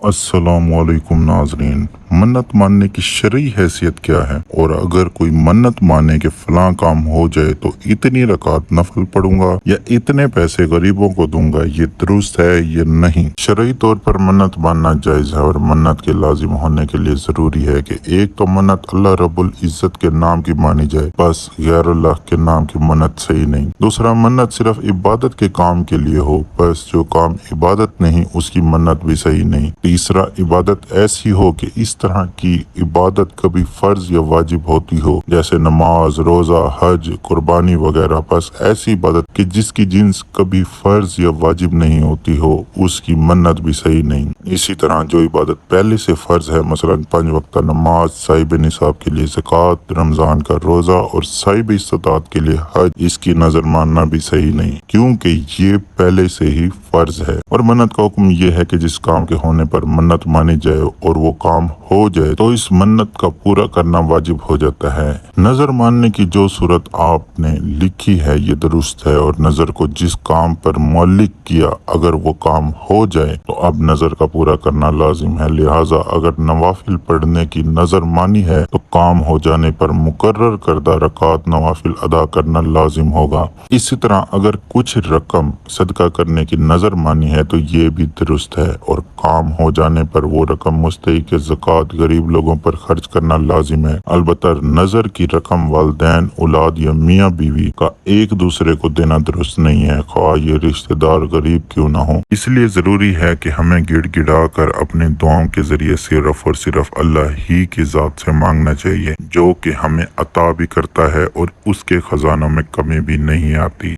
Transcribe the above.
अस्सलामुअलैकुम नाजरीन। मन्नत मानने की शरई हैसियत क्या है, और अगर कोई मन्नत माने कि फलां काम हो जाए तो इतनी रकात नफल पढ़ूंगा या इतने पैसे गरीबों को दूंगा, ये दुरुस्त है या नहीं? शरई तौर पर मन्नत मानना जायज़ है और मन्नत के लाजिम होने के लिए ज़रूरी है कि एक तो मन्नत अल्लाह रब्बुल इज़्ज़त के नाम की मानी जाए, बस गैरुल्लाह के नाम की मन्नत सही नहीं। दूसरा, मन्नत सिर्फ इबादत के काम के लिए हो, बस जो काम इबादत नहीं उसकी मन्नत भी सही नहीं। तीसरा, इबादत ऐसी हो कि इस तरह की इबादत कभी फर्ज या वाजिब होती हो, जैसे नमाज, रोजा, हज, कुर्बानी वगैरह, बस ऐसी इबादत कि जिसकी जिन्स कभी फर्ज या वाजिब नहीं होती हो, उसकी मन्नत भी सही नहीं। इसी तरह जो इबादत पहले से फर्ज है, मसलन 5 वक्त नमाज, साहिब निसाब के लिए ज़कात, रमजान का रोजा और साहिब इस्तात के लिए हज, इसकी नजर मानना भी सही नहीं, क्योंकि ये पहले से ही फर्ज है। और मन्नत का हुक्म ये है कि जिस काम के होने पर मन्नत मानी जाए और वो काम हो जाए तो इस मन्नत का पूरा करना वाजिब हो जाता है। नजर मानने की जो सूरत आपने लिखी है ये दुरुस्त है, और नजर को जिस काम पर मौलिक किया अगर वो काम हो जाए तो अब नजर का पूरा करना लाजिम है। लिहाजा अगर नवाफिल पढ़ने की नजर मानी है तो काम हो जाने पर मुकर्रर करदा रकात नवाफिल अदा करना लाजिम होगा। इसी तरह अगर कुछ रकम सदका करने की नजर मानी है तो ये भी दुरुस्त है, और काम हो जाने पर वो रकम मुस्तहिक ज़कात गरीब लोगों पर खर्च करना लाजिम है। अलबत्ता नजर की रकम वालिदैन, औलाद या मियाँ बीवी का एक दूसरे को देना दुरुस्त नहीं है, ख्वाह ये रिश्तेदार गरीब क्यों ना हो। इसलिए जरूरी है कि हमें गिड़गिड़ा कर अपने दुआओं के जरिए सिर्फ और सिर्फ अल्लाह ही की जात से मांगना चाहिए, जो कि हमें अता भी करता है और उसके खजानों में कमी भी नहीं आती।